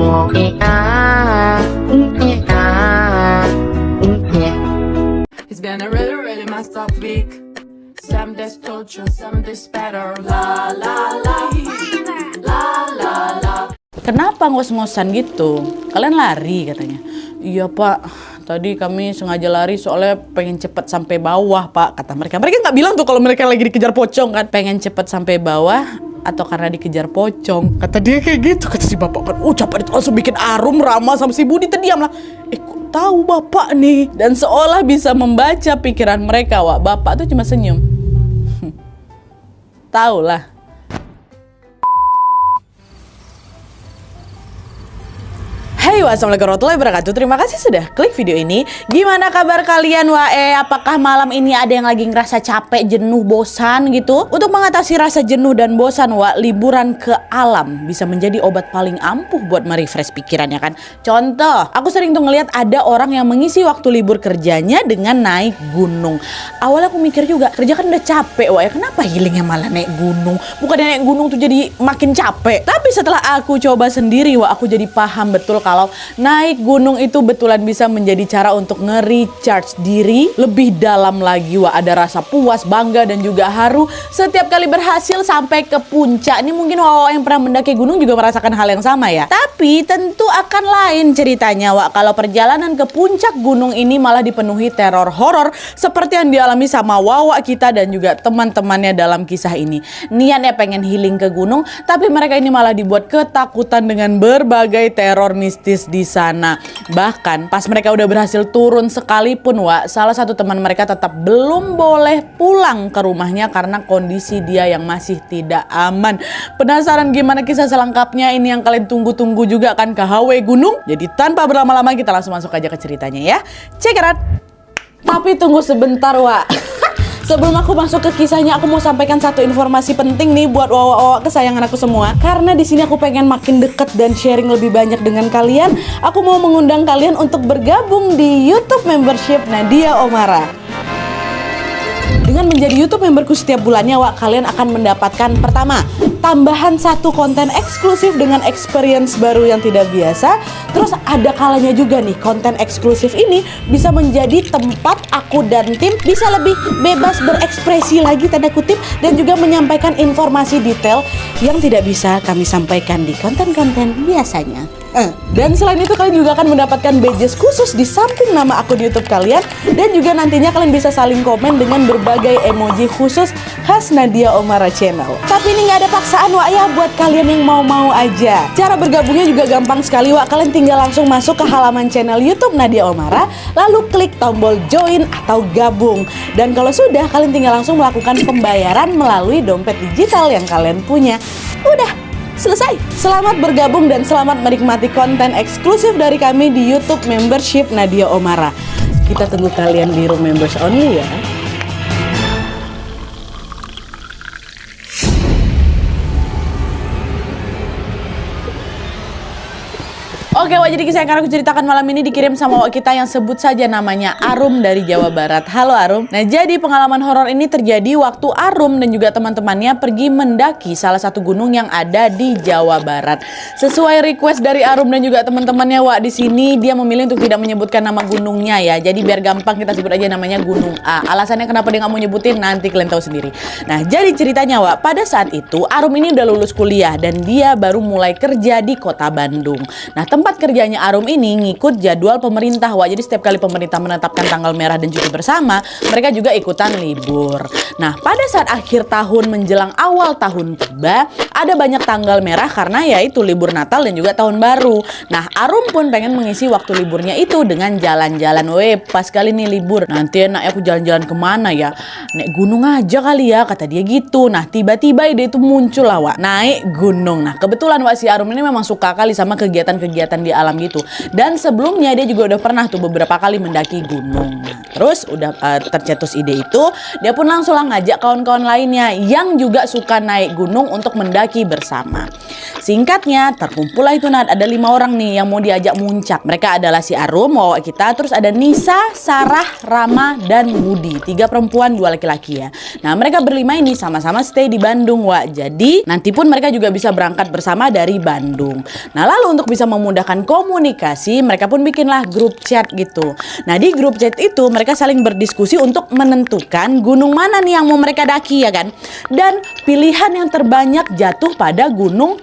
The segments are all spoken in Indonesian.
It's been a really, really messed up week. Some days told you, some days better. La la la, la la la. Kenapa ngos-ngosan gitu? Kalian lari katanya. Iya pak, tadi kami sengaja lari soalnya pengen cepet sampai bawah pak, kata mereka. Mereka nggak bilang tuh kalau mereka lagi dikejar pocong kan. Pengen cepet sampai bawah atau karena dikejar pocong. Kata dia kayak gitu, kata si bapak kan. Ucapan itu langsung bikin Arum, Rama, sama si Budi terdiam lah. Kok tahu bapak nih? Dan seolah bisa membaca pikiran mereka, wak. Bapak tuh cuma senyum. Tahu lah. Hai, wassalamualaikum warahmatullahi wabarakatuh. Terima kasih sudah klik video ini. Gimana kabar kalian wae? Apakah malam ini ada yang lagi ngerasa capek, jenuh, bosan gitu? Untuk mengatasi rasa jenuh dan bosan, liburan ke alam bisa menjadi obat paling ampuh buat merefresh pikirannya kan. Contoh, aku sering tuh ngeliat ada orang yang mengisi waktu libur kerjanya dengan naik gunung. Awalnya aku mikir juga, kerja kan udah capek kenapa healingnya malah naik gunung? Bukannya naik gunung tuh jadi makin capek. Tapi setelah aku coba sendiri, aku jadi paham betul kalau naik gunung itu betulan bisa menjadi cara untuk nge-recharge diri lebih dalam lagi. Ada rasa puas, bangga, dan juga haru setiap kali berhasil sampai ke puncak. Ini mungkin yang pernah mendaki gunung juga merasakan hal yang sama ya. Tapi tentu akan lain ceritanya kalau perjalanan ke puncak gunung ini malah dipenuhi teror horor seperti yang dialami sama Wawa kita dan juga teman-temannya dalam kisah ini. Niatnya pengen healing ke gunung, tapi mereka ini malah dibuat ketakutan dengan berbagai teror mistis di sana. Bahkan pas mereka udah berhasil turun sekalipun, salah satu teman mereka tetap belum boleh pulang ke rumahnya karena kondisi dia yang masih tidak aman. Penasaran gimana kisah selengkapnya? Ini yang kalian tunggu-tunggu juga kan, ke HW Gunung? Jadi tanpa berlama-lama kita langsung masuk aja ke ceritanya ya. Check it out. Tapi tunggu sebentar, Sebelum aku masuk ke kisahnya, aku mau sampaikan satu informasi penting nih buat wawa-wawa kesayangan aku semua. Karena di sini aku pengen makin deket dan sharing lebih banyak dengan kalian. Aku mau mengundang kalian untuk bergabung di YouTube membership Nadia Omara. Dengan menjadi YouTube memberku setiap bulannya, kalian akan mendapatkan pertama, tambahan satu konten eksklusif dengan experience baru yang tidak biasa. Terus ada kalanya juga nih, konten eksklusif ini bisa menjadi tempat aku dan tim bisa lebih bebas berekspresi lagi, tanda kutip, dan juga menyampaikan informasi detail yang tidak bisa kami sampaikan di konten-konten biasanya. Dan selain itu kalian juga akan mendapatkan badges khusus di samping nama akun YouTube kalian. Dan juga nantinya kalian bisa saling komen dengan berbagai emoji khusus khas Nadia Omara Channel. Tapi ini nggak ada paksaan buat kalian yang mau-mau aja. Cara bergabungnya juga gampang sekali kalian tinggal langsung masuk ke halaman channel YouTube Nadia Omara, lalu klik tombol join atau gabung. Dan kalau sudah, kalian tinggal langsung melakukan pembayaran melalui dompet digital yang kalian punya. Udah selesai. Selamat bergabung dan selamat menikmati konten eksklusif dari kami di YouTube membership Nadia Omara. Kita tunggu kalian di room members only ya. Oke, jadi kisah yang akan aku ceritakan malam ini dikirim sama kita yang sebut saja namanya Arum dari Jawa Barat. Halo Arum. Nah, jadi pengalaman horor ini terjadi waktu Arum dan juga teman-temannya pergi mendaki salah satu gunung yang ada di Jawa Barat. Sesuai request dari Arum dan juga teman-temannya, di sini dia memilih untuk tidak menyebutkan nama gunungnya ya. Jadi biar gampang kita sebut aja namanya Gunung A. Alasannya kenapa dia nggak mau nyebutin nanti kalian tahu sendiri. Nah, jadi ceritanya pada saat itu Arum ini udah lulus kuliah dan dia baru mulai kerja di kota Bandung. Nah, tempat kerjanya Arum ini ngikut jadwal pemerintah, jadi setiap kali pemerintah menetapkan tanggal merah dan cuti bersama, mereka juga ikutan libur. Nah, pada saat akhir tahun menjelang awal tahun tiba, ada banyak tanggal merah karena yaitu libur Natal dan juga tahun baru. Nah, Arum pun pengen mengisi waktu liburnya itu dengan jalan-jalan. Pas kali nih libur, nanti enaknya aku jalan-jalan kemana ya? Naik gunung aja kali ya, kata dia gitu. Nah, tiba-tiba ide itu muncul naik gunung. Nah, kebetulan si Arum ini memang suka kali sama kegiatan-kegiatan kegiatan di alam gitu. Dan sebelumnya dia juga udah pernah tuh beberapa kali mendaki gunung. Nah, terus udah tercetus ide itu, dia pun langsung ngajak kawan-kawan lainnya yang juga suka naik gunung untuk mendaki bersama. Singkatnya, terkumpullah itu Nat, ada 5 orang nih yang mau diajak muncak. Mereka adalah si Arum, Wawa kita, terus ada Nisa, Sarah, Rama, dan Budi. 3 perempuan, 2 laki-laki ya. Nah, mereka berlima ini sama-sama stay di Bandung, Wak. Jadi, nanti pun mereka juga bisa berangkat bersama dari Bandung. Nah, lalu untuk bisa memudahkan komunikasi, mereka pun bikinlah grup chat gitu. Nah, di grup chat itu mereka saling berdiskusi untuk menentukan gunung mana nih yang mau mereka daki ya kan. Dan pilihan yang terbanyak jatuh pada gunung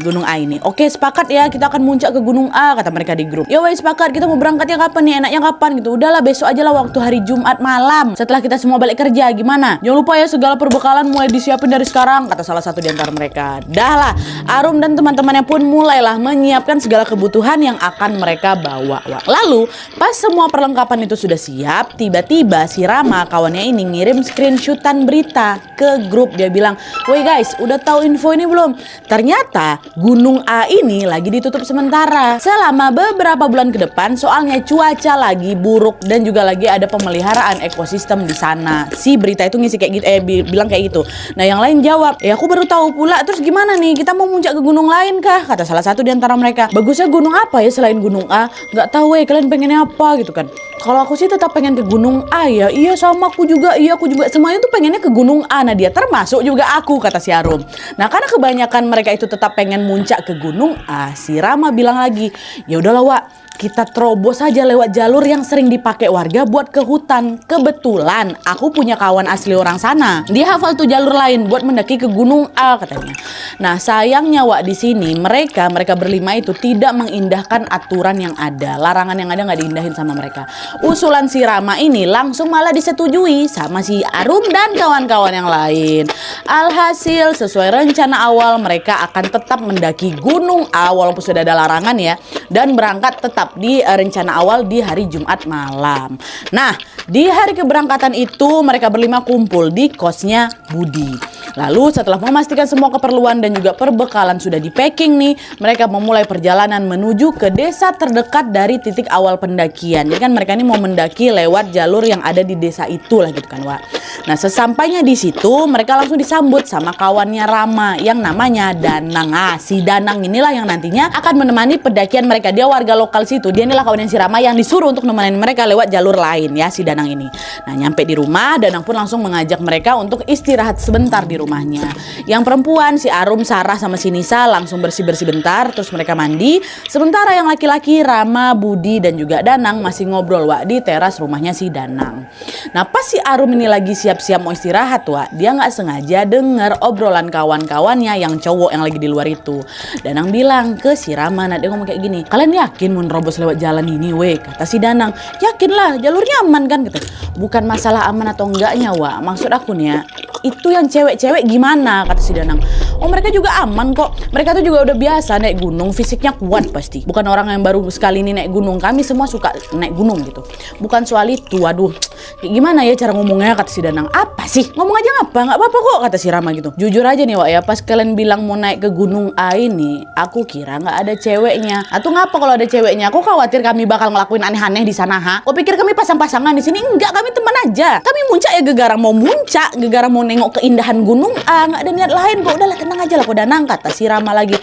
Gunung A ini. Oke, sepakat ya kita akan muncak ke Gunung A, kata mereka di grup. Ya wes sepakat, kita mau berangkatnya kapan nih? Enaknya kapan gitu. Udahlah besok aja lah waktu hari Jumat malam. Setelah kita semua balik kerja, gimana? Jangan lupa ya segala perbekalan mulai disiapin dari sekarang, kata salah satu di antara mereka. Dah lah, Arum dan teman-temannya pun mulailah menyiapkan segala kebutuhan yang akan mereka bawa. Lalu, pas semua perlengkapan itu sudah siap, tiba-tiba si Rama kawannya ini ngirim screenshotan berita ke grup. Dia bilang, "Woi guys, udah tahu info ini belum? Ternyata Gunung A ini lagi ditutup sementara selama beberapa bulan ke depan, soalnya cuaca lagi buruk dan juga lagi ada pemeliharaan ekosistem di sana." Si berita itu ngisi kayak gitu, bilang kayak gitu. Nah, yang lain jawab, "Ya aku baru tahu pula, terus gimana nih? Kita mau muncak ke gunung lain kah?" Kata salah satu di antara mereka. "Bagusnya gunung apa ya selain Gunung A? Nggak tahu kalian pengennya apa gitu kan." "Kalau aku sih tetap pengen ke Gunung A ya." "Iya sama aku juga, aku juga." Semuanya tuh pengennya ke Gunung A, nah dia termasuk juga aku, kata si Arum. Nah, karena kebanyakan mereka itu tetap pengen muncak ke Gunung A, si Rama bilang lagi, "Ya udahlah Wak, kita terobos aja lewat jalur yang sering dipakai warga buat ke hutan. Kebetulan aku punya kawan asli orang sana. Dia hafal tuh jalur lain buat mendaki ke Gunung A," katanya. Nah, sayangnya Wak, di sini mereka berlima itu tidak mengindahkan aturan yang ada. Larangan yang ada nggak diindahin sama mereka. Usulan si Rama ini langsung malah disetujui sama si Arum dan kawan-kawan yang lain. Alhasil, sesuai rencana awal, mereka akan tetap mendaki Gunung A walaupun sudah ada larangan ya, dan berangkat tetap di rencana awal di hari Jumat malam. Nah, di hari keberangkatan itu mereka berlima kumpul di kosnya Budi. Lalu setelah memastikan semua keperluan dan juga perbekalan sudah di packing nih, mereka memulai perjalanan menuju ke desa terdekat dari titik awal pendakian. Jadi kan mereka ini mau mendaki lewat jalur yang ada di desa itu lah gitu kan Wak. Nah, sesampainya di situ mereka langsung disambut sama kawannya Rama yang namanya Danang. Si Danang inilah yang nantinya akan menemani pendakian mereka. Dia warga lokal situ. Dia inilah kawannya si Rama yang disuruh untuk nemenin mereka lewat jalur lain ya, si Danang ini. Nah, nyampe di rumah, Danang pun langsung mengajak mereka untuk istirahat sebentar di rumahnya. Yang perempuan si Arum, Sarah sama si Nisa langsung bersih-bersih bentar, terus mereka mandi. Sementara yang laki-laki Rama, Budi dan juga Danang masih ngobrol Wak di teras rumahnya si Danang. Nah, pas si Arum ini lagi siap-siap mau istirahat Wak, dia nggak sengaja denger obrolan kawan-kawannya yang cowok yang lagi di luar itu. Danang bilang ke si Rama, nah dia ngomong kayak gini, "Kalian yakin mau nerobos lewat jalan ini weh?" Kata si Danang, "Yakin lah, jalurnya aman kan?" Kata. "Bukan masalah aman atau enggaknya Wak, maksud aku nih ya, itu yang cewek-cewek gimana?" Kata si Danang. "Oh, mereka juga aman kok. Mereka tuh juga udah biasa naik gunung, fisiknya kuat pasti. Bukan orang yang baru sekali ini naik gunung. Kami semua suka naik gunung gitu. Bukan soal itu." Waduh, gimana ya cara ngomongnya, kata si Danang. "Apa sih? Ngomong aja ngapa? Nggak apa-apa kok," kata si Rama gitu. "Jujur aja nih Wak ya, pas kalian bilang mau naik ke Gunung A ini, aku kira nggak ada ceweknya. Atau ngapa kalau ada ceweknya? Aku khawatir kami bakal ngelakuin aneh-aneh di sana, ha? Kok pikir kami pasang-pasangan di sini? Enggak, kami teman aja. Kami muncak ya gegara mau muncak, gegara mau nengok keindahan Gunung A, nggak ada niat lain kok. Udahlah tenang aja lah kok Danang," kata si Rama lagi.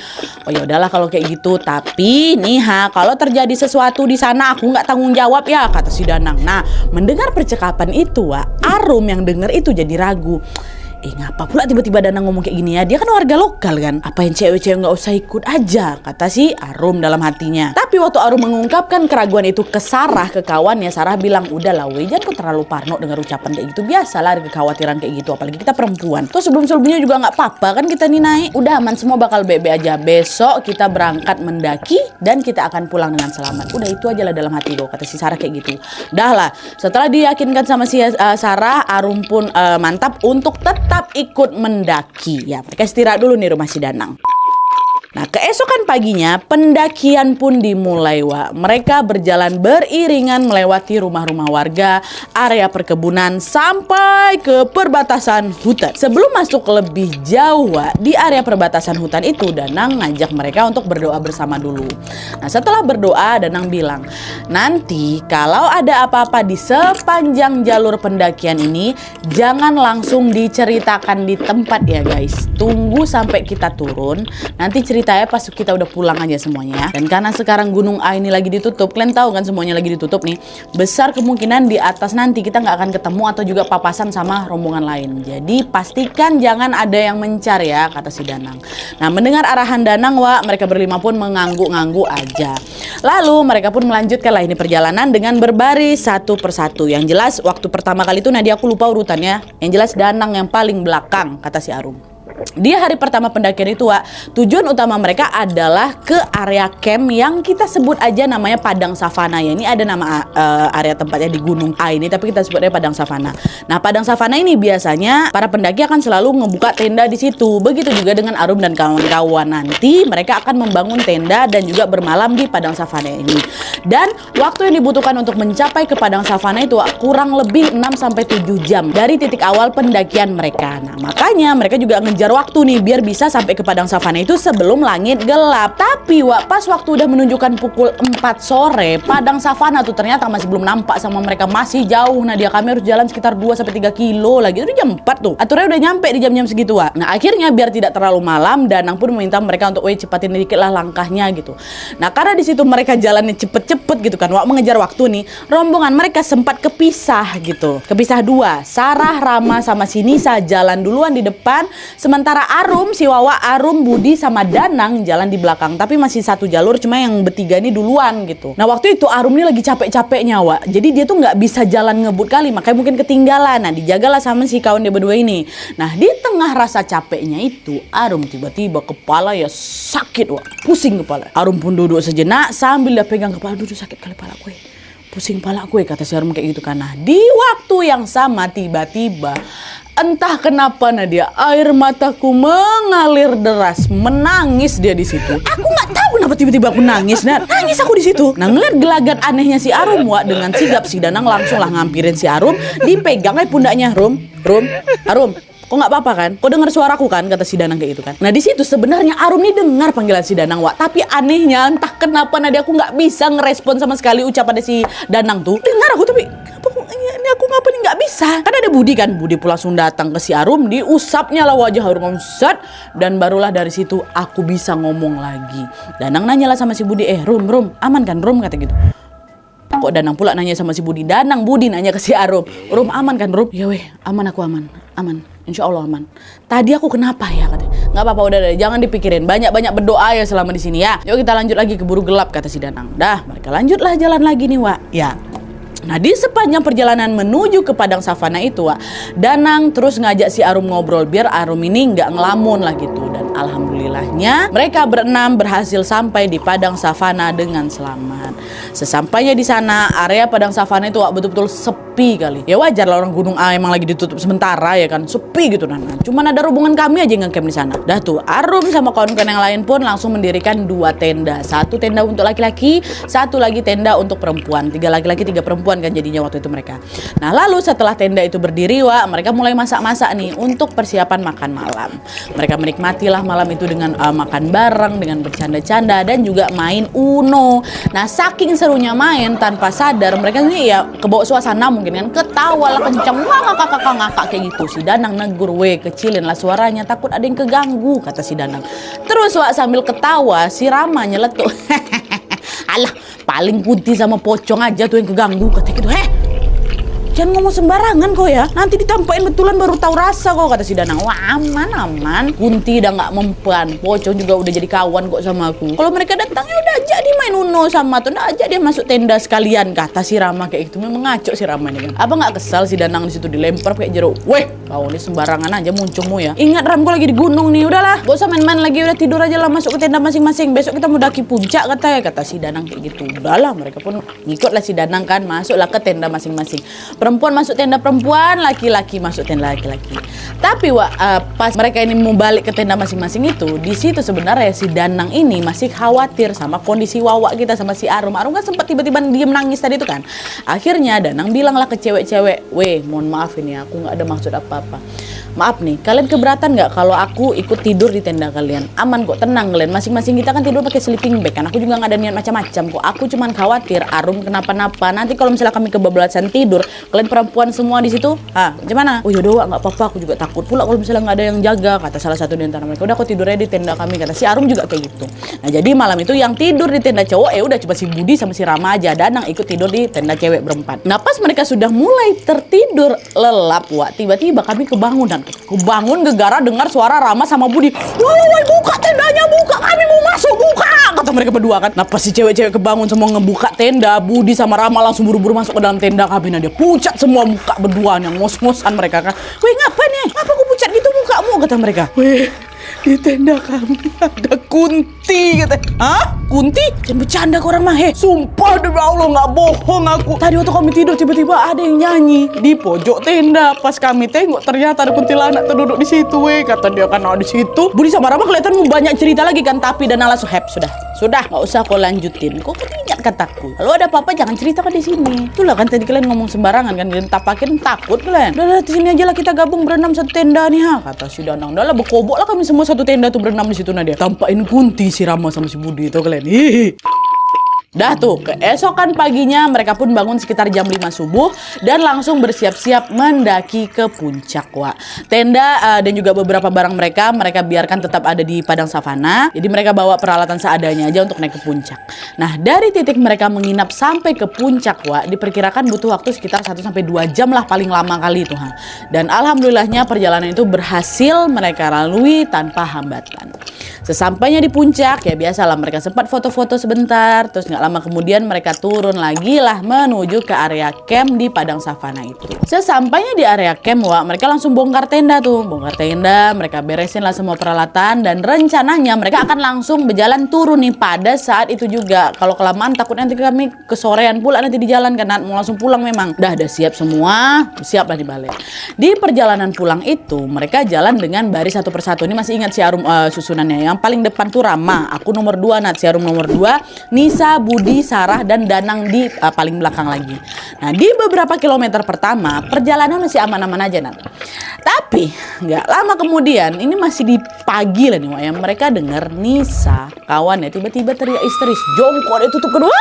"Oh ya udahlah kalau kayak gitu, tapi nih kalau terjadi sesuatu di sana aku nggak tanggung jawab ya," kata si Danang. Nah, mendengar percakapan itu Wak, Arum yang denger itu jadi ragu. Ngapa pula tiba-tiba Danang ngomong kayak gini ya? Dia kan warga lokal kan? Apa yang cewek-cewek nggak usah ikut aja? Kata si Arum dalam hatinya. Tapi waktu Arum mengungkapkan keraguan itu ke Sarah, ke kawannya, Sarah bilang, "Udahlah weh, jangan kau terlalu parno dengar ucapan kayak gitu. Biasalah ada kekhawatiran kayak gitu, apalagi kita perempuan. Terus sebelum-sebelumnya juga nggak apa-apa kan kita nih naik. Udah aman, semua bakal baik-baik aja. Besok kita berangkat mendaki dan kita akan pulang dengan selamat." Udah itu aja lah dalam hati gue, kata si Sarah kayak gitu. Dah lah, setelah diyakinkan sama si Sarah, Arum pun mantap untuk tetap ikut mendaki. Ya, mereka istirahat dulu nih rumah si Danang. Nah, keesokan paginya pendakian pun dimulai, Wak. Mereka berjalan beriringan melewati rumah-rumah warga, area perkebunan, sampai ke perbatasan hutan. Sebelum masuk lebih jauh, Wak, di area perbatasan hutan itu Danang ngajak mereka untuk berdoa bersama dulu. Nah, setelah berdoa, Danang bilang, nanti kalau ada apa-apa di sepanjang jalur pendakian ini, jangan langsung diceritakan di tempat ya guys. Tunggu sampai kita turun, nanti ceritanya pas kita udah pulang aja semuanya. Dan karena sekarang Gunung A ini lagi ditutup, kalian tahu kan semuanya lagi ditutup nih, besar kemungkinan di atas nanti kita nggak akan ketemu atau juga papasan sama rombongan lain. Jadi pastikan jangan ada yang mencar ya, kata si Danang. Nah, mendengar arahan Danang, Wak, mereka berlima pun mengangguk-ngangguk aja. Lalu mereka pun melanjutkanlah ini perjalanan dengan berbaris satu persatu. Yang jelas waktu pertama kali itu Nadia aku lupa urutannya. Yang jelas Danang yang paling belakang, kata si Arum. Di hari pertama pendakian itu, Wak, tujuan utama mereka adalah ke area camp yang kita sebut aja namanya Padang Savana ya. Ini ada nama area tempatnya di Gunung A ini, tapi kita sebutnya Padang Savana. Nah, Padang Savana ini biasanya para pendaki akan selalu ngebuka tenda di situ. Begitu juga dengan Arum dan kawan-kawan. Nanti mereka akan membangun tenda dan juga bermalam di Padang Savana ini. Dan waktu yang dibutuhkan untuk mencapai ke Padang Savana itu, Wak, kurang lebih 6-7 jam dari titik awal pendakian mereka. Nah, makanya mereka juga ngejar waktu nih biar bisa sampai ke Padang Savana itu sebelum langit gelap. Tapi, Wak, pas waktu udah menunjukkan pukul 4 sore, Padang Savana tuh ternyata masih belum nampak sama mereka, masih jauh. Nah, kami harus jalan sekitar 2-3 kilo lagi. Itu jam 4 tuh. Aturnya udah nyampe di jam-jam segitu, Wak. Nah, akhirnya biar tidak terlalu malam, Danang pun meminta mereka untuk cepatin dikit lah langkahnya gitu. Nah, karena di situ mereka jalannya cepet-cepet gitu kan, Wak, mengejar waktu nih. Rombongan mereka sempat kepisah gitu. Kepisah dua. Sarah, Rama sama si Nisa jalan duluan di depan, sementara Arum, si Wawa, Arum, Budi sama Danang jalan di belakang. Tapi masih satu jalur, cuma yang bertiga ini duluan gitu. Nah, waktu itu Arum ini lagi capek-capeknya, Wak. Jadi dia tuh nggak bisa jalan ngebut kali, makanya mungkin ketinggalan. Nah, dijagalah sama si kawan dia berdua ini. Nah, di tengah rasa capeknya itu, Arum tiba-tiba kepala ya sakit, Wak. Pusing kepala. Arum pun duduk sejenak sambil dia pegang kepala. Duduk, sakit kali kepala gue. Pusing kepala gue, kata si Arum kayak gitu kan. Nah, di waktu yang sama tiba-tiba entah kenapa Nadia, air mataku mengalir deras, menangis dia di situ. Aku nggak tahu kenapa tiba-tiba aku nangis, nah nangis aku di situ. Nah, ngeliat gelagat anehnya si Arum, Wak, dengan sigap si Danang langsung lah ngampirin si Arum, dipegang pundaknya. Arum, kok nggak apa-apa kan? Kok dengar suaraku kan? Kata si Danang kayak gitu kan. Nah, di situ sebenarnya Arum nih dengar panggilan si Danang, Wak. Tapi anehnya entah kenapa Nadia aku nggak bisa ngerespon sama sekali ucapan si Danang tuh. Dengar aku tapi ini aku ngapain nggak bisa? Kan ada Budi kan, Budi pun langsung datang ke si Arum, diusapnya lah wajah Arum, set, dan barulah dari situ aku bisa ngomong lagi. Danang nanya lah sama si Budi, Rum, aman kan Rum, kata gitu. Kok Danang pula nanya sama si Budi? Budi nanya ke si Arum, Rum aman kan Rum? Ya weh, aman aku aman. Insya Allah aman. Tadi aku kenapa ya, katanya. Nggak apa-apa, udah jangan dipikirin. Banyak-banyak berdoa ya selama di sini ya. Yuk kita lanjut lagi ke Buru Gelap, kata si Danang. Dah, mereka lanjutlah jalan lagi nih, Wak. Ya. Nah, di sepanjang perjalanan menuju ke Padang Savana itu, Wak, Danang terus ngajak si Arum ngobrol biar Arum ini nggak ngelamun lah gitu. Dan alhamdulillahnya mereka berenam berhasil sampai di Padang Savana dengan selamat. Sesampainya di sana, area Padang Savana itu, Wak, betul-betul sepi kali. Ya wajar lah, orang Gunung A emang lagi ditutup sementara ya kan, sepi gitu. Nah, cuman ada rombongan kami aja yang ngecamp di sana. Dah tuh, Arum sama kawan-kawan yang lain pun langsung mendirikan 2 tenda. 1 tenda untuk laki-laki, 1 lagi tenda untuk perempuan. 3 laki-laki, 3 perempuan kan jadinya waktu itu mereka. Nah, lalu setelah tenda itu berdiri, Wak, mereka mulai masak-masak nih untuk persiapan makan malam. Mereka menikmatilah malam itu dengan makan bareng, dengan bercanda-canda dan juga main Uno. Nah, saking serunya main tanpa sadar mereka ini ya kebawa suasana mungkin kan, ketawa lah kencang, ngakak kayak gitu. Si Danang negur, kecilin lah suaranya, takut ada yang keganggu, kata si Danang. Terus, Wak, sambil ketawa si Rama nyeletuk, alah paling putih sama pocong aja tuh yang keganggu, kata gitu. Jangan ngomong sembarangan kok ya, nanti ditampain betulan baru tahu rasa kok, kata si Danang. Wah, aman. Kunti udah nggak mempan, pocong juga udah jadi kawan kok sama aku. Kalau mereka datang ya udah aja dia main Uno sama tuh, udah aja dia masuk tenda sekalian, kata si Rama kayak gitu. Memang ngaco si Rama ini kan. Apa nggak kesal si Danang di situ dilempar kayak jeruk. Weh, kau ini sembarangan aja muncungmu ya. Ingat Ram, kau lagi di gunung nih, udahlah, gak usah main-main lagi, udah tidur aja lah, masuk ke tenda masing-masing. Besok kita mau daki puncak kata si Danang kayak gitu. Udahlah, mereka pun ngikut lah si Danang kan, masuklah ke tenda masing-masing. Perempuan masuk tenda perempuan, laki-laki masuk tenda laki-laki. Tapi pas mereka ini mau balik ke tenda masing-masing itu, di situ sebenarnya si Danang ini masih khawatir sama kondisi Wawa kita sama si Arum. Arum kan sempat tiba-tiba diem nangis tadi itu kan. Akhirnya Danang bilanglah ke cewek-cewek, "Weh, mohon maaf ini aku nggak ada maksud apa-apa. Maaf nih, kalian keberatan nggak kalau aku ikut tidur di tenda kalian? Aman kok, tenang kalian. Masing-masing kita kan tidur pakai sleeping bag kan. Aku juga nggak ada niat macam-macam kok. Aku cuman khawatir Arum kenapa-napa. Nanti kalau misalnya kami kebablasan tidur, kalian perempuan semua di situ, macam mana? Oh yaudah, nggak apa-apa. Aku juga takut pula kalau misalnya nggak ada yang jaga," kata salah satu di antara mereka. "Udah, aku tidurnya di tenda kami," kata si Arum juga kayak gitu. Nah jadi malam itu yang tidur di tenda cowok udah cuma si Budi sama si Rama aja. Danang ikut tidur di tenda cewek berempat. Nah pas mereka sudah mulai tertidur lelap, tiba-tiba kami kebangun gegara dengar suara Rama sama Budi. Woi, buka tendanya, buka, kami mau masuk, buka, kata mereka berdua kan. Nah pas si cewek-cewek kebangun semua ngebuka tenda, Budi sama Rama langsung buru-buru masuk ke dalam tenda kami. Nah dia pucat semua muka berdua, yang ngos-ngosan mereka kan. "Weh, ngapain nih? Apa aku pucat gitu mukamu?" kata mereka. "Weh, di tenda kami ada Kunti," kata. "Hah? Kunti? Jangan bercanda kau orang mah. Sumpah demi Allah nggak bohong aku. Tadi waktu kami tidur tiba-tiba ada yang nyanyi di pojok tenda. Pas kami tengok ternyata ada kuntilanak terduduk di situ, weh," kata dia kan. Di situ Budi sama Rama kelihatan mau banyak cerita lagi kan, tapi dan langsung sudah nggak usah kau lanjutin. Kok ingat kataku? Kalau ada apa-apa jangan ceritakan di sini. Itulah kan tadi kalian ngomong sembarangan kan, kalian tapakin takut kalian. Udah di sini aja lah kita gabung berenam satu tenda nih, kata si Danang. Udah lah berkobok lah kami semua satu tenda tuh berenam di situ. Nah dia tampain Kunti si Rama sama si Budi itu kalian. Hihi. Dah tuh, keesokan paginya mereka pun bangun sekitar jam 5 subuh dan langsung bersiap-siap mendaki ke puncak, Tenda dan juga beberapa barang mereka biarkan tetap ada di padang savana. Jadi mereka bawa peralatan seadanya aja untuk naik ke puncak. Nah, dari titik mereka menginap sampai ke puncak, diperkirakan butuh waktu sekitar 1-2 jam lah paling lama kali itu, Dan alhamdulillahnya perjalanan itu berhasil mereka lalui tanpa hambatan. Sesampainya di puncak, ya biasalah mereka sempat foto-foto sebentar, terus nggak lama kemudian mereka turun lagi lah menuju ke area camp di padang savana itu. Sesampainya di area camp, mereka langsung bongkar tenda, mereka beresin lah semua peralatan dan rencananya mereka akan langsung berjalan turun nih pada saat itu juga. Kalau kelamaan takut nanti kami kesorean pula nanti di jalan karena mau langsung pulang memang. Udah siap semua, siap lah dibalik. Di perjalanan pulang itu mereka jalan dengan baris satu persatu. Ini masih ingat si Arum susunannya. Yang paling depan tuh Rama, aku nomor 2, si Arum nomor 2, Nisa, Budi, Sarah, dan Danang di paling belakang lagi. Nah di beberapa kilometer pertama perjalanan masih aman-aman aja, Tapi nggak lama kemudian, ini masih di pagi lah nih, mereka dengar Nisa kawannya tiba-tiba teriak histeris, jongkok dia tutup kedua,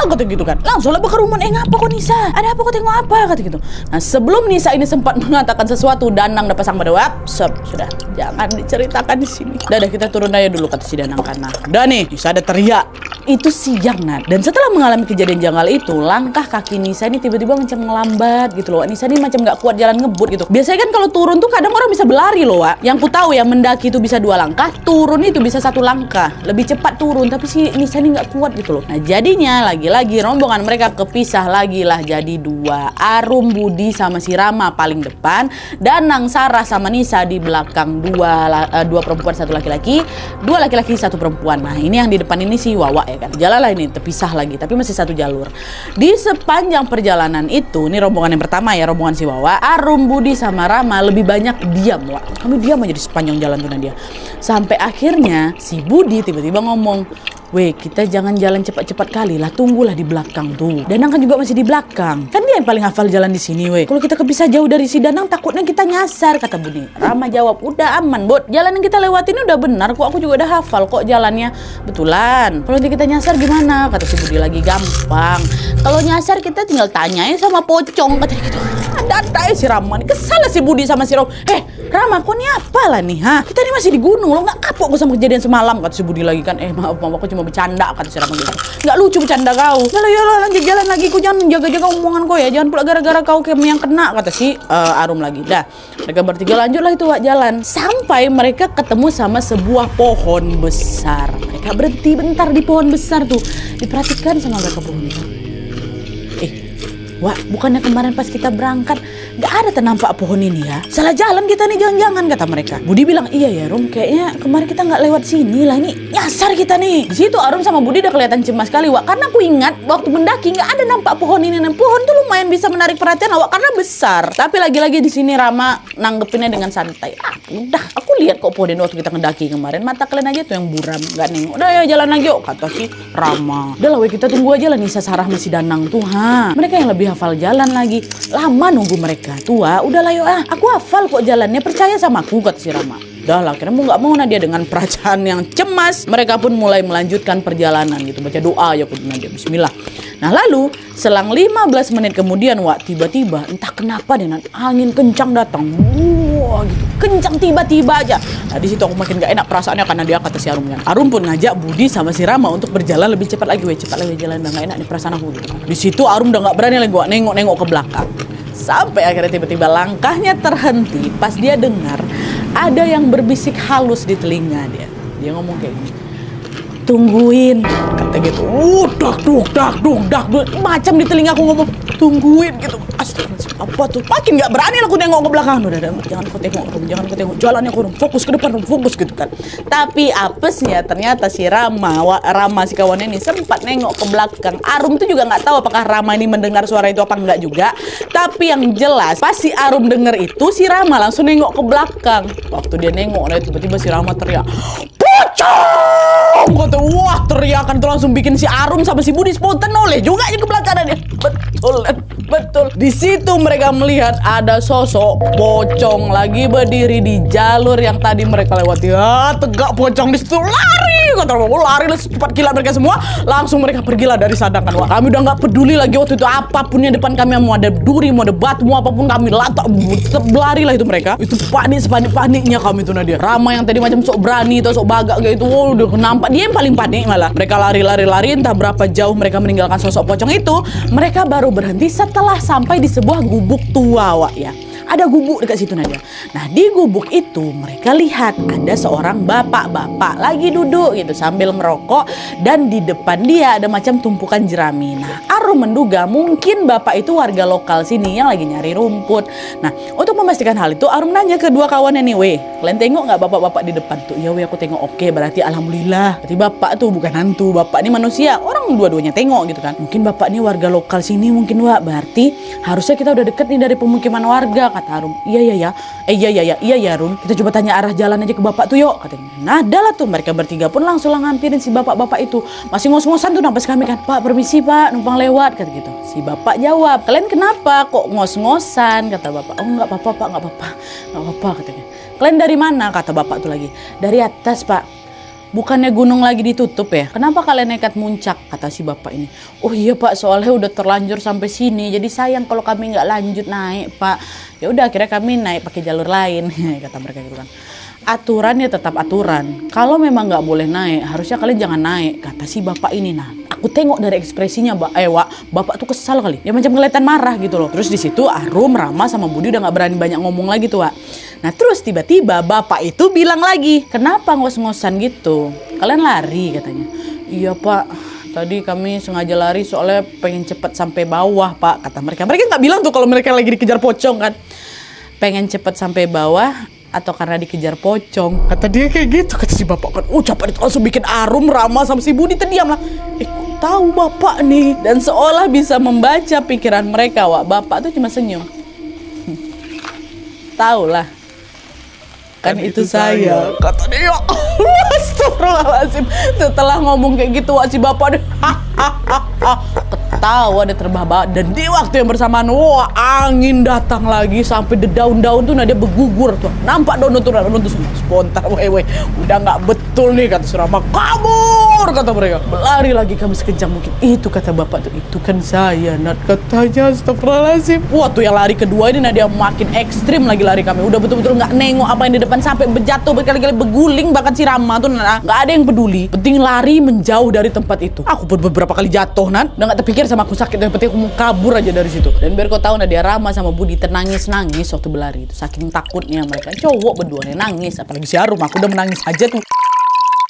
kata gitu kan. Langsung lah berkerumun, ngapa kok Nisa? Ada apa kok, tengok apa? Kata gitu. Nah sebelum Nisa ini sempat mengatakan sesuatu, Danang udah pasang pada sudah, jangan diceritakan di sini. Udah kita turun aja dulu, kata si Danang karena udah nih Nisa ada teriak. Itu siang, Dan setelah mengalami kejadian janggal itu, langkah kaki Nisa ini tiba-tiba macam melambat gitu loh. Nisa ini macam nggak kuat jalan ngebut gitu. Biasanya kan kalau turun tuh kadang orang bisa berlari loh, Yang ku tahu ya, mendaki itu bisa 2 langkah, turun itu bisa 1 langkah. Lebih cepat turun, tapi si Nisa ini nggak kuat gitu loh. Nah jadinya lagi-lagi rombongan mereka kepisah lagi lah jadi 2. Arum, Budi sama si Rama paling depan, Danang, Sarah sama Nisa di belakang. 2 perempuan 1 laki-laki, 2 laki-laki 1 perempuan. Nah ini yang di depan ini si Wawa ya kan. Jalan lah ini terpisah lagi, tapi masih 1 jalur. Di sepanjang perjalanan itu, ini rombongan yang pertama ya, rombongan si Wawa, Arum, Budi sama Rama lebih banyak diam, Kami diam aja di sepanjang jalan tuh dia. Sampai akhirnya si Budi tiba-tiba ngomong, "Weh, kita jangan jalan cepat-cepat kali lah, tunggulah di belakang tuh. Danang kan juga masih di belakang. Kan dia yang paling hafal jalan di sini, weh. Kalau kita kepisah jauh dari si Danang, takutnya kita nyasar," kata Budi. Rama jawab, "Udah aman, Bud. Jalan yang kita lewatin udah benar kok. Aku juga udah hafal kok jalannya. Betulan. Kalau nanti kita nyasar gimana?" Kata si Budi lagi. "Gampang. Kalau nyasar kita tinggal tanyain sama pocong," kata gitu. Ada si Rama nih. Kesal si Budi sama si Rom. Rama, kok nih apalah nih, Kita ini masih di gunung, lo nggak kapok gue sama kejadian semalam," kata si Budi lagi kan. "Maaf, aku cuma bercanda," kata si Rama gitu. "Nggak lucu bercanda kau. Yalah, lanjut jalan lagi. Kau jangan jaga-jaga omongan kau ya. Jangan pula gara-gara kau kayak yang kena," kata si Arum lagi. Dah, mereka bertiga lanjut lah itu jalan. Sampai mereka ketemu sama sebuah pohon besar. Mereka berhenti bentar di pohon besar tuh. Diperhatikan sama mereka pohon itu. Wah, bukannya kemarin pas kita berangkat gak ada ternampak pohon ini ya? Salah jalan kita nih jangan-jangan, kata mereka. Budi bilang, iya ya Rum, kayaknya kemarin kita gak lewat sini lah, ini nyasar kita nih. Di situ Arum sama Budi udah kelihatan cemas sekali, Wak, karena aku ingat waktu mendaki gak ada nampak pohon ini. Dan pohon tuh lumayan bisa menarik perhatian Wak karena besar. Tapi lagi-lagi di sini Rama nanggepinnya dengan santai. Udah, aku lihat kok pohon ini waktu kita ngedaki kemarin. Mata kalian aja tuh yang buram, gak nengok. Udah ya jalan aja yuk, kata si Rama. Udah lah, kita tunggu aja lah Nisa Sarah masih danang tuh. Mereka yang lebih hafal jalan lagi. Lama nunggu mereka. Tua, udah lah yuk aku hafal kok jalannya, percaya sama aku, kata si Rama. Udah lah, akhirnya mau gak mau Nadia dengan perasaan yang cemas, mereka pun mulai melanjutkan perjalanan gitu. Baca doa ya pun Nadia, bismillah. Nah lalu, selang 15 menit kemudian, Wak, tiba-tiba entah kenapa nih, angin kencang datang. Wah gitu, kencang tiba-tiba aja. Nah di situ aku makin gak enak perasaannya karena dia kata si Arum kan. Arum pun ngajak Budi sama si Rama untuk berjalan lebih cepat lagi, cepat lagi jalan, udah gak enak nih perasaan aku gitu. Di situ Arum udah gak berani lagi nengok-nengok ke belakang. Sampai akhirnya tiba-tiba langkahnya terhenti pas dia dengar ada yang berbisik halus di telinga dia. Dia ngomong kayak gini, tungguin, kata gitu. Dak, macam di telinga aku ngomong tungguin gitu. Astagfirullahaladzim, apa tuh? Makin gak berani aku nengok ke belakang. Udah, jangan kau tengok, jangan kau tengok. Jalannya kurang, fokus ke depan, fokus gitu kan. Tapi apesnya ternyata si Rama si kawannya ini sempat nengok ke belakang. Arum tuh juga nggak tahu apakah Rama ini mendengar suara itu apa enggak juga. Tapi yang jelas pas si Arum denger itu, si Rama langsung nengok ke belakang. Waktu dia nengok, tiba-tiba si Rama teriak, pocong! Kata, wah teriakan itu langsung bikin si Arum sama si Budi spontan noleh juga aja ke belakang dia. Betul. Di situ mereka melihat ada sosok pocong lagi berdiri di jalur yang tadi mereka lewati. Tegak pocong di situ, lari. Kata, lari secepat kilat mereka semua. Langsung mereka pergilah dari sadangkan. Wah, kami udah nggak peduli lagi waktu itu apapun yang depan kami, mau ada duri, mau ada batu, mau apapun kami latak, berlari lah itu mereka. Itu paniknya kami tuh Nadia. Rama yang tadi macam sok berani atau sok bagak kayak itu, udah nampak dia yang paling panik malah. Mereka lari entah berapa jauh mereka meninggalkan sosok pocong itu. Mereka baru berhenti setelah sampai di sebuah gubuk tua, Wak ya. Ada gubuk dekat situ Nadia. Nah di gubuk itu mereka lihat ada seorang bapak-bapak lagi duduk gitu sambil merokok, dan di depan dia ada macam tumpukan jerami. Nah Arum menduga mungkin bapak itu warga lokal sini yang lagi nyari rumput. Nah untuk memastikan hal itu Arum nanya ke dua kawannya nih, weh kalian tengok nggak bapak-bapak di depan tuh? Iya weh aku tengok. Oke, berarti alhamdulillah, berarti bapak tuh bukan hantu, bapak ini manusia. Orang dua-duanya tengok gitu kan. Mungkin bapak ini warga lokal sini mungkin, Wak. Berarti harusnya kita udah deket nih dari pemukiman warga, kata Arum. Iya ya Rum, kita coba tanya arah jalan aja ke bapak tuh yuk, katanya. Nah adalah tuh mereka bertiga pun langsung ngampirin si bapak-bapak itu. Masih ngos-ngosan tuh nampas kami kan, Pak permisi Pak, numpang lewat, kata gitu. Si bapak jawab, kalian kenapa kok ngos-ngosan, kata bapak. Oh nggak apa-apa Pak, nggak apa-apa katanya. Kalian dari mana, kata bapak tuh lagi. Dari atas Pak. Bukannya gunung lagi ditutup ya? Kenapa kalian nekat muncak? Kata si bapak ini. Oh iya Pak, soalnya udah terlanjur sampai sini. Jadi sayang kalau kami nggak lanjut naik Pak. Ya udah akhirnya kami naik pakai jalur lain. Kata mereka gitu kan. Aturan ya tetap aturan. Kalau memang nggak boleh naik, harusnya kalian jangan naik. Kata si bapak ini. Nah, aku tengok dari ekspresinya Wak, bapak tuh kesal kali. Ya macam kelihatan marah gitu loh. Terus di situ Arum, Rama sama Budi udah nggak berani banyak ngomong lagi tuh Wak. Nah terus tiba-tiba bapak itu bilang lagi, kenapa ngos-ngosan gitu? Kalian lari katanya. Iya Pak, tadi kami sengaja lari soalnya pengen cepet sampai bawah Pak, kata mereka. Mereka nggak bilang tuh kalau mereka lagi dikejar pocong kan. Pengen cepet sampai bawah atau karena dikejar pocong, kata dia kayak gitu. Kata si bapak kan, ucapan itu langsung bikin Arum, Rama sama si Budi terdiam lah. Kok tahu bapak nih? Dan seolah bisa membaca pikiran mereka, Wak. Bapak tuh cuma senyum. Tahu lah. Kan itu saya, kata dia. Astagfirullahaladzim. Setelah ngomong kayak gitu, Wak, si bapak deh ketawa dia terbahak-bahak. Dan di waktu yang bersamaan, wah angin datang lagi sampai daun-daun tuh dia bergugur tuh. Nampak daun tuh semua spontan. Weh udah nggak betul nih, kata Surama. Kabur, kata mereka. Berlari lagi kami sekejap mungkin. Itu kata bapak tuh, itu kan saya Nat, katanya. Astagfirullahaladzim. Wah tuh yang lari kedua ini dia makin ekstrim lagi lari kami. Udah betul-betul nggak nengok apa yang di depan, sampai berjatuh berkali-kali, berguling. Bahkan si Rama tuh nggak ada yang peduli. Penting lari menjauh dari tempat itu. Aku pun beberapa kali jatuh Nan. Udah nggak terpikir sama aku sakit. Yang penting aku mau kabur aja dari situ. Dan biar kau tahu dia Rama sama Budi nangis waktu berlari itu. Saking takutnya mereka. Cowok berdua nih nangis. Apalagi si Arum, aku udah menangis aja tuh.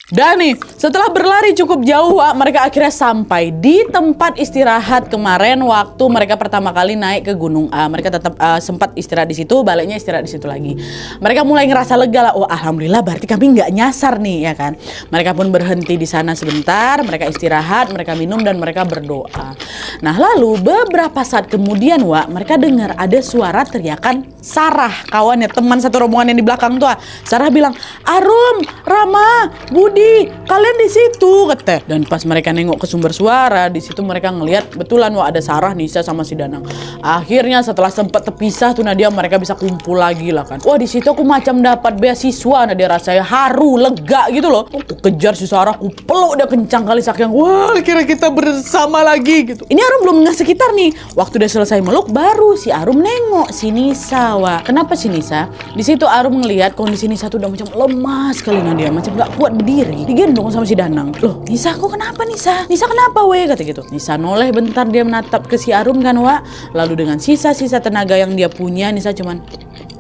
Dan nih, setelah berlari cukup jauh, Wak, mereka akhirnya sampai di tempat istirahat kemarin waktu mereka pertama kali naik ke Gunung A. Mereka tetap sempat istirahat di situ, baliknya istirahat di situ lagi. Mereka mulai ngerasa lega lah. Oh, alhamdulillah, berarti kami nggak nyasar nih, ya kan? Mereka pun berhenti di sana sebentar. Mereka istirahat, mereka minum dan mereka berdoa. Nah, lalu beberapa saat kemudian, Wak, mereka dengar ada suara teriakan Sarah, kawannya, teman satu rombongan yang di belakang tuh. Sarah bilang, Arum, Rama, Budi, kalian di situ, kata. Dan pas mereka nengok ke sumber suara, di situ mereka ngelihat betulan, wah, ada Sarah, Nisa sama si Danang. Akhirnya setelah sempat terpisah tuh Nadia, mereka bisa kumpul lagi lah kan. Wah, di situ aku macam dapat beasiswa, Nadia, rasanya haru, lega gitu loh. Aku kejar si Sarah, aku peluk dia kencang kali saking, wah, kira kita bersama lagi gitu. Ini Arum belum nggak sekitar nih. Waktu dia selesai meluk, baru si Arum nengok si Nisa, wah. Kenapa si Nisa? Di situ Arum ngelihat kondisi Nisa tuh udah macam lemas sekali, Nadia, macam nggak kuat berdiri. Digendong sama si Danang. Loh, Nisa, kok kenapa Nisa? Nisa kenapa weh? Kata gitu. Nisa noleh bentar, dia menatap ke si Arum kan, Wak. Lalu dengan sisa-sisa tenaga yang dia punya, Nisa cuman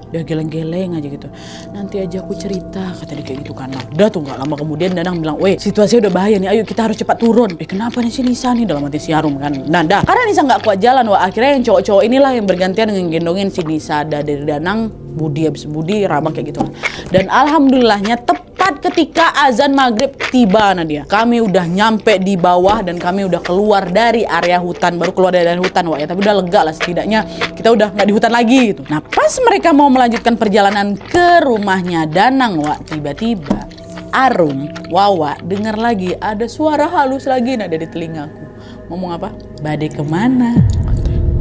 dia geleng-geleng aja gitu. Nanti aja aku cerita, kata dia kayak gitu kan. Nah, udah tuh gak lama kemudian Danang bilang, weh, situasinya udah bahaya nih, ayo kita harus cepat turun. Kenapa nih si Nisa nih, dalam hati si Arum kan. Nah, karena Nisa gak kuat jalan, Wak, akhirnya yang cowok-cowok inilah yang bergantian ngegendongin si Nisa. Dari Danang, Budi, habis Budi, Rama kayak gitu. Dan alhamdulillahnya tepat ketika azan maghrib tiba, Nadia, kami udah nyampe di bawah dan kami udah keluar dari area hutan. Baru keluar dari area hutan, Wak, ya, tapi udah lega lah, setidaknya kita udah nggak di hutan lagi gitu. Nah, pas mereka mau melanjutkan perjalanan ke rumahnya Danang, Wak, tiba-tiba Arum, Wawa dengar lagi ada suara halus lagi, Nadia, di telingaku. Ngomong apa? Badai kemana?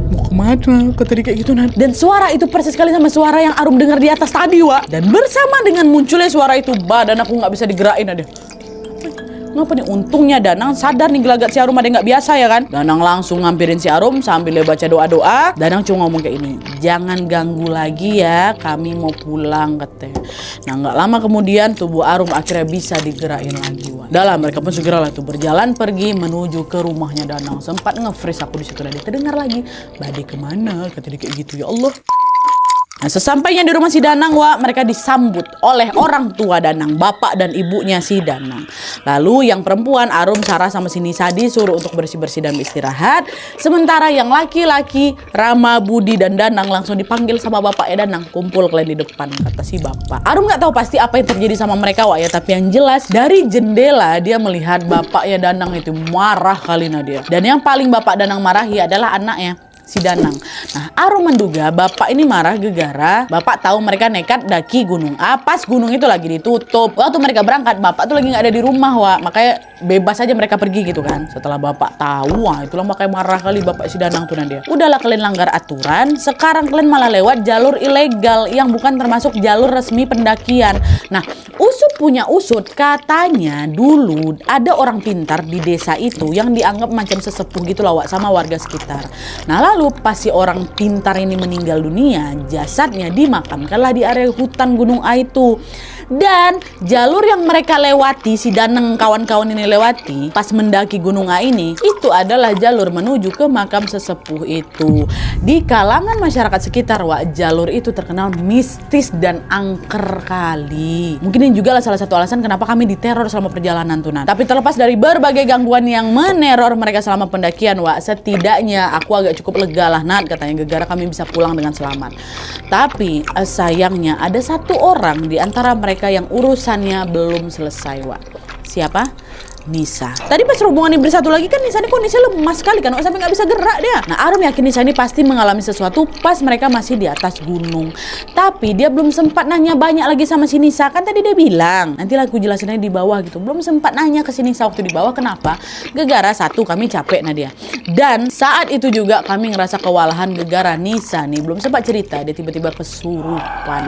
Mau kemana? Kata dia kayak gitu, Nad. Dan suara itu persis sekali sama suara yang Arum dengar di atas tadi, Wak. Dan bersama dengan munculnya suara itu, badan aku nggak bisa digerakin, Nadia. Ngapa nih? Untungnya Danang sadar nih gelagat si Arum ada nggak biasa, ya kan. Danang langsung ngampirin si Arum sambil dia baca doa-doa. Danang cuma ngomong kayak ini, jangan ganggu lagi ya, kami mau pulang, katanya. Nah, nggak lama kemudian tubuh Arum akhirnya bisa digerakin lagi, Wak. Dalam mereka pun segeralah tuh berjalan pergi menuju ke rumahnya Danang. Sempat nge-freeze aku di situ, dan dia terdengar lagi, badai kemana? Kata dia kayak gitu, ya Allah. Nah, sesampainya di rumah si Danang, Wak, mereka disambut oleh orang tua Danang, bapak dan ibunya si Danang. Lalu yang perempuan, Arum, Sarah sama si Nisa disuruh untuk bersih-bersih dan beristirahat. Sementara yang laki-laki, Rama, Budi dan Danang langsung dipanggil sama bapaknya Danang. Kumpul kalian di depan, kata si bapak. Arum nggak tahu pasti apa yang terjadi sama mereka, Wak, ya, tapi yang jelas dari jendela dia melihat bapaknya Danang itu marah kali, Nadia. Dan yang paling bapak Danang marahi adalah anaknya, si Danang. Nah, Arum menduga bapak ini marah gegara bapak tahu mereka nekat daki gunung A, pas gunung itu lagi ditutup. Waktu mereka berangkat, bapak tuh lagi nggak ada di rumah, Wak. Makanya bebas aja mereka pergi gitu kan. Setelah bapak tahu, wah, itulah makanya marah kali bapak si Danang tuh, Nadia. Udahlah, kalian langgar aturan, sekarang kalian malah lewat jalur ilegal yang bukan termasuk jalur resmi pendakian. Nah, usut punya usut, katanya dulu ada orang pintar di desa itu yang dianggap macam sesepuh gitu lah, Wak, sama warga sekitar. Nah, lalu pas si orang pintar ini meninggal dunia, jasadnya dimakamkanlah di area hutan Gunung A itu. Dan jalur yang mereka lewati, si Danang kawan-kawan ini lewati pas mendaki Gunung A ini, itu adalah jalur menuju ke makam sesepuh itu. Di kalangan masyarakat sekitar, Wak, jalur itu terkenal mistis dan angker kali. Mungkin ini juga lah salah satu alasan kenapa kami diteror selama perjalanan tuh, Nat. Tapi terlepas dari berbagai gangguan yang meneror mereka selama pendakian, Wak, setidaknya aku agak cukup lega lah, Nat, katanya, gegara kami bisa pulang dengan selamat. Tapi sayangnya ada satu orang di antara mereka yang urusannya belum selesai, Wak. Siapa? Nisa. Tadi pas rombongan ini bersatu lagi kan, Nisa ini kondisinya lemas sekali kan, sampai nggak bisa gerak dia. Nah, Arum yakin Nisa ini pasti mengalami sesuatu pas mereka masih di atas gunung. Tapi dia belum sempat nanya banyak lagi sama si Nisa. Kan tadi dia bilang, nanti aku jelasin aja di bawah gitu. Belum sempat nanya ke si Nisa waktu di bawah. Kenapa? Gegara satu, kami capek, Nadia. Dan saat itu juga kami ngerasa kewalahan gegara Nisa nih belum sempat cerita. Dia tiba-tiba kesurupan.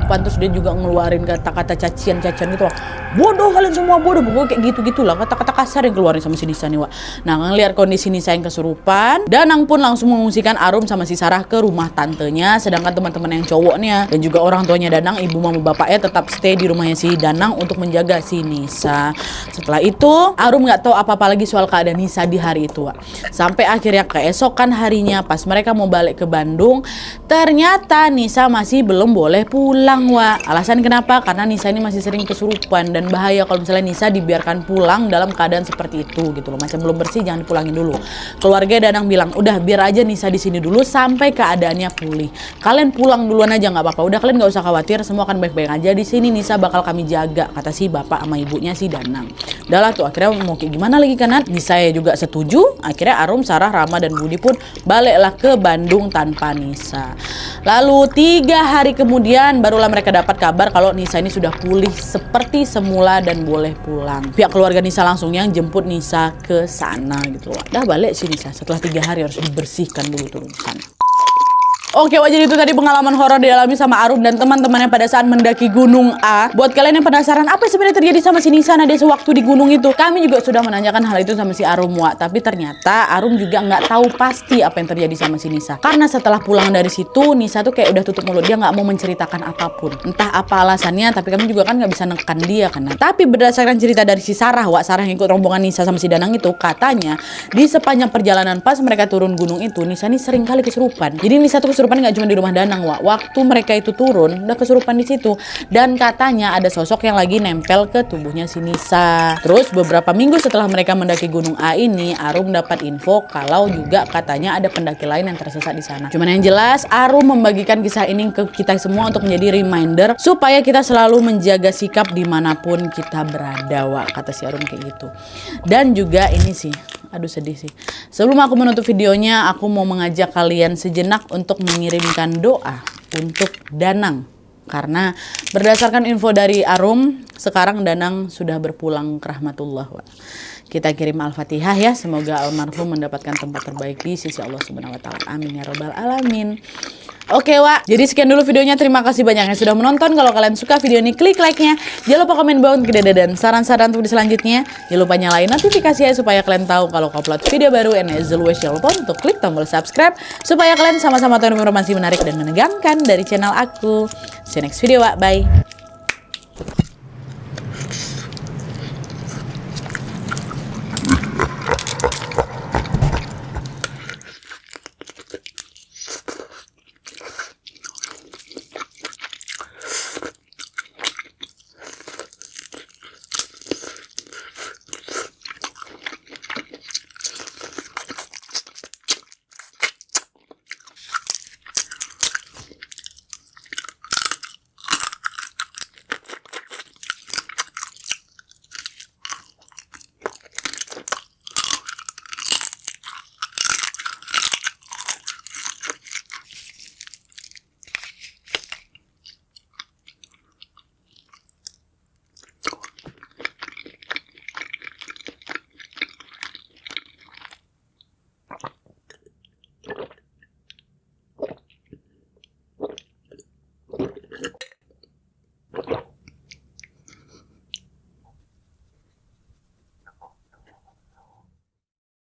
Terus dia juga ngeluarin kata-kata cacian-cacian gitu. Bodoh kalian semua, bodoh. Pokoknya kayak gitu-gitu lah, kata-kata kasar yang keluarin sama si Nisa nih, Wak. Nah, ngelihat kondisi Nisa yang kesurupan, Danang pun langsung mengungsikan Arum sama si Sarah ke rumah tantenya. Sedangkan teman-teman yang cowoknya dan juga orang tuanya Danang, ibu mama bapaknya tetap stay di rumahnya si Danang untuk menjaga si Nisa. Setelah itu, Arum nggak tahu apa-apa lagi soal keadaan Nisa di hari itu, Wak. Sampai akhirnya keesokan harinya pas mereka mau balik ke Bandung, ternyata Nisa masih belum boleh pulang, Wak. Alasan kenapa? Karena Nisa ini masih sering kesurupan dan bahaya kalau misalnya Nisa dibiarkan pulang dalam keadaan seperti itu gitu loh. Macam belum bersih jangan dipulangin dulu. Keluarga Danang bilang, "Udah biar aja Nisa di sini dulu sampai keadaannya pulih. Kalian pulang duluan aja nggak apa-apa. Udah kalian nggak usah khawatir, semua akan baik-baik aja di sini. Nisa bakal kami jaga," kata si bapak sama ibunya si Danang. Udahlah tuh akhirnya mau kayak gimana lagi kan? Nisa ya juga setuju. Akhirnya Arum, Sarah, Rama dan Budi pun baliklah ke Bandung tanpa Nisa. Lalu 3 hari kemudian barulah mereka dapat kabar kalau Nisa ini sudah pulih seperti semula dan boleh pulang. Pihak keluarga Nisa langsung yang jemput Nisa ke sana gitu loh. Dah balik sih Nisa, setelah 3 hari harus dibersihkan dulu tuh sana. Oke, jadi itu tadi pengalaman horor dialami sama Arum dan teman-temannya pada saat mendaki Gunung A. Buat kalian yang penasaran apa sebenarnya terjadi sama si Nisa Nadia sewaktu di gunung itu, kami juga sudah menanyakan hal itu sama si Arum, Wak. Tapi ternyata Arum juga nggak tahu pasti apa yang terjadi sama si Nisa. Karena setelah pulang dari situ, Nisa tuh kayak udah tutup mulut, dia nggak mau menceritakan apapun. Entah apa alasannya, tapi kami juga kan nggak bisa nekan dia kan. Tapi berdasarkan cerita dari si Sarah, Wak, Sarah yang ikut rombongan Nisa sama si Danang itu, katanya di sepanjang perjalanan pas mereka turun gunung itu, Nisa ini sering kali kesurupan. Jadi Nisa tuh kesurupan nggak cuma di rumah Danang, Wak. Waktu mereka itu turun udah kesurupan di situ dan katanya ada sosok yang lagi nempel ke tubuhnya si Nisa. Terus beberapa minggu setelah mereka mendaki Gunung A ini, Arum dapat info kalau juga katanya ada pendaki lain yang tersesat di sana. Cuman yang jelas Arum membagikan kisah ini ke kita semua untuk menjadi reminder supaya kita selalu menjaga sikap dimanapun kita berada, Wak, kata si Arum kayak gitu. Dan juga ini sih, aduh sedih sih. Sebelum aku menutup videonya, aku mau mengajak kalian sejenak untuk mengirimkan doa untuk Danang. Karena berdasarkan info dari Arum, sekarang Danang sudah berpulang ke rahmatullah, Wak. Kita kirim Al-Fatihah ya, semoga almarhum mendapatkan tempat terbaik di sisi Allah Subhanahu wa taala. Amin ya robbal alamin. Oke, Wak, jadi sekian dulu videonya. Terima kasih banyak yang sudah menonton. Kalau kalian suka video ini, klik like-nya. Jangan lupa komen bawah untuk ide dan saran-saran untuk selanjutnya. Jangan lupa nyalain notifikasi ya supaya kalian tahu kalau aku upload video baru. And as always, jangan lupa untuk klik tombol subscribe supaya kalian sama-sama tahu informasi menarik dan menegangkan dari channel aku. See you next video, Wak. Bye.